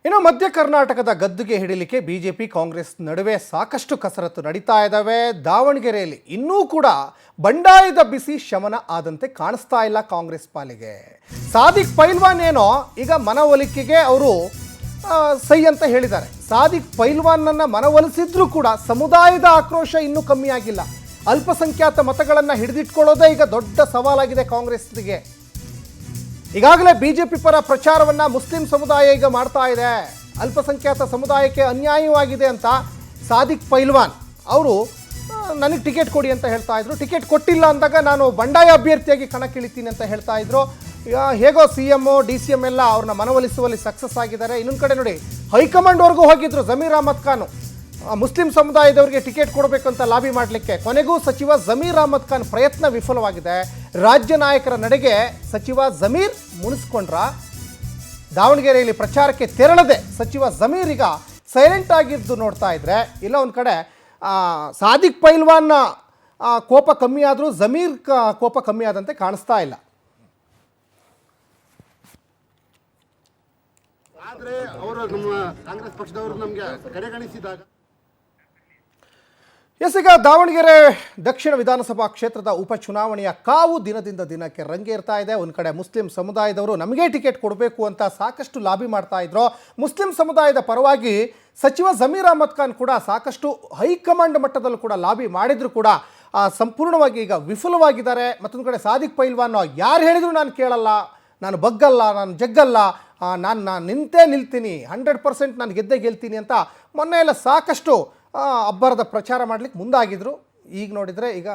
ಇನ್ನು ಮಧ್ಯ ಕರ್ನಾಟಕದ ಗದ್ದುಗೆ ಹಿಡಿಲಿಕ್ಕೆ ಬಿಜೆಪಿ ಕಾಂಗ್ರೆಸ್ ನಡುವೆ ಸಾಕಷ್ಟು ಕಸರತ್ತು ನಡೀತಾ ಇದ್ದಾವೆ. ದಾವಣಗೆರೆಯಲ್ಲಿ ಇನ್ನೂ ಕೂಡ ಬಂಡಾಯದ ಬಿಸಿ ಶಮನ ಆದಂತೆ ಕಾಣಿಸ್ತಾ ಇಲ್ಲ ಕಾಂಗ್ರೆಸ್ ಪಾಲಿಗೆ. ಸಾದಿಕ್ ಪೈಲ್ವಾನ್ ಏನೋ ಈಗ ಮನವೊಲಿಕೆಗೆ ಅವರು ಸೈ ಅಂತ ಹೇಳಿದ್ದಾರೆ. ಸಾದಿಕ್ ಪೈಲ್ವಾನ್ನನ್ನು ಮನವೊಲಿಸಿದ್ರೂ ಕೂಡ ಸಮುದಾಯದ ಆಕ್ರೋಶ ಇನ್ನೂ ಕಮ್ಮಿ ಆಗಿಲ್ಲ. ಅಲ್ಪಸಂಖ್ಯಾತ ಮತಗಳನ್ನು ಹಿಡಿದಿಟ್ಕೊಳ್ಳೋದೇ ಈಗ ದೊಡ್ಡ ಸವಾಲಾಗಿದೆ ಕಾಂಗ್ರೆಸ್ಗೆ. ಈಗಾಗಲೇ ಬಿಜೆಪಿ ಪರ ಪ್ರಚಾರವನ್ನು ಮುಸ್ಲಿಂ ಸಮುದಾಯ ಈಗ ಮಾಡ್ತಾ ಇದೆ. ಅಲ್ಪಸಂಖ್ಯಾತ ಸಮುದಾಯಕ್ಕೆ ಅನ್ಯಾಯವಾಗಿದೆ ಅಂತ ಸಾದಿಕ್ ಪೈಲ್ವಾನ್ ಅವರು ನನಗೆ ಟಿಕೆಟ್ ಕೊಡಿ ಅಂತ ಹೇಳ್ತಾ ಇದ್ರು. ಟಿಕೆಟ್ ಕೊಟ್ಟಿಲ್ಲ ಅಂದಾಗ ನಾನು ಬಂಡಾಯ ಅಭ್ಯರ್ಥಿಯಾಗಿ ಕಣಕ್ಕಿಳಿತೀನಿ ಅಂತ ಹೇಳ್ತಾ ಇದ್ರು. ಹೇಗೋ CM DCM ಎಲ್ಲ ಅವ್ರನ್ನ ಮನವೊಲಿಸುವಲ್ಲಿ ಸಕ್ಸಸ್ ಆಗಿದ್ದಾರೆ. ಇನ್ನೊಂದು ಕಡೆ ನೋಡಿ, ಹೈಕಮಾಂಡ್ವರೆಗೂ ಹೋಗಿದ್ರು ಜಮೀರ್ ಅಹಮದ್ ಖಾನ್ ಮುಸ್ಲಿಂ ಸಮುದಾಯದವರಿಗೆ ಟಿಕೆಟ್ ಕೊಡಬೇಕು ಅಂತ ಲಾಬಿ ಮಾಡಲಿಕ್ಕೆ. ಕೊನೆಗೂ ಸಚಿವ ಜಮೀರ್ ಅಹಮದ್ ಖಾನ್ ಪ್ರಯತ್ನ ವಿಫಲವಾಗಿದೆ. ರಾಜ್ಯ ನಾಯಕರ ನಡೆಗೆ ಸಚಿವ ಜಮೀರ್ ಮುನಿಸ್ಕೊಂಡ್ರ. ದಾವಣಗೆರೆಯಲ್ಲಿ ಪ್ರಚಾರಕ್ಕೆ ತೆರಳದೆ ಸಚಿವ ಜಮೀರ್ ಈಗ ಸೈಲೆಂಟ್ ಆಗಿದ್ದು ನೋಡ್ತಾ ಇದ್ರೆ, ಇಲ್ಲ ಒಂದು ಕಡೆ ಸಾದಿಕ್ ಪೈಲ್ವಾನ್ನ ಕೋಪ ಕಮ್ಮಿ ಆದರೂ ಜಮೀರ್ ಕೋಪ ಕಮ್ಮಿ ಆದಂತೆ ಕಾಣಿಸ್ತಾ ಇಲ್ಲ. ಆದರೆ ಅವರು ನಮ್ಮ ಕಾಂಗ್ರೆಸ್ ಪಕ್ಷದವರು ನಮಗೆ ಕಡೆಗಣಿಸಿದಾಗ ಈಗ ದಾವಣಗೆರೆ ದಕ್ಷಿಣ ವಿಧಾನಸಭಾ ಕ್ಷೇತ್ರದ ಉಪಚುನಾವಣೆಯ ಕಾವು ದಿನದಿಂದ ದಿನಕ್ಕೆ ರಂಗೇರ್ತಾ ಇದೆ. ಒಂದು ಕಡೆ ಮುಸ್ಲಿಂ ಸಮುದಾಯದವರು ನಮಗೆ ಟಿಕೆಟ್ ಕೊಡಬೇಕು ಅಂತ ಸಾಕಷ್ಟು ಲಾಬಿ ಮಾಡ್ತಾ ಇದ್ರು. ಮುಸ್ಲಿಂ ಸಮುದಾಯದ ಪರವಾಗಿ ಸಚಿವ ಜಮೀರ್ ಅಹಮದ್ ಖಾನ್ ಕೂಡ ಸಾಕಷ್ಟು ಹೈಕಮಾಂಡ್ ಮಟ್ಟದಲ್ಲೂ ಕೂಡ ಲಾಬಿ ಮಾಡಿದ್ರು ಕೂಡ ಸಂಪೂರ್ಣವಾಗಿ ಈಗ ವಿಫಲವಾಗಿದ್ದಾರೆ. ಮತ್ತೊಂದು ಕಡೆ ಸಾದಿಕ್ ಪೈಲ್ವಾನ್ ಯಾರು ಹೇಳಿದ್ರು ನಾನು ಕೇಳಲ್ಲ, ನಾನು ಬಗ್ಗಲ್ಲ, ನಾನು ಜಗ್ಗಲ್ಲ, ನಾನು ನಿಂತೇ ನಿಲ್ತೀನಿ, 100% ನಾನು ಗೆದ್ದೇ ಗೆಲ್ತೀನಿ ಅಂತ ಮೊನ್ನೆ ಎಲ್ಲ ಸಾಕಷ್ಟು ಅಬ್ಬರದ ಪ್ರಚಾರ ಮಾಡಲಿಕ್ಕೆ ಮುಂದಾಗಿದ್ರು. ಈಗ ನೋಡಿದರೆ ಈಗ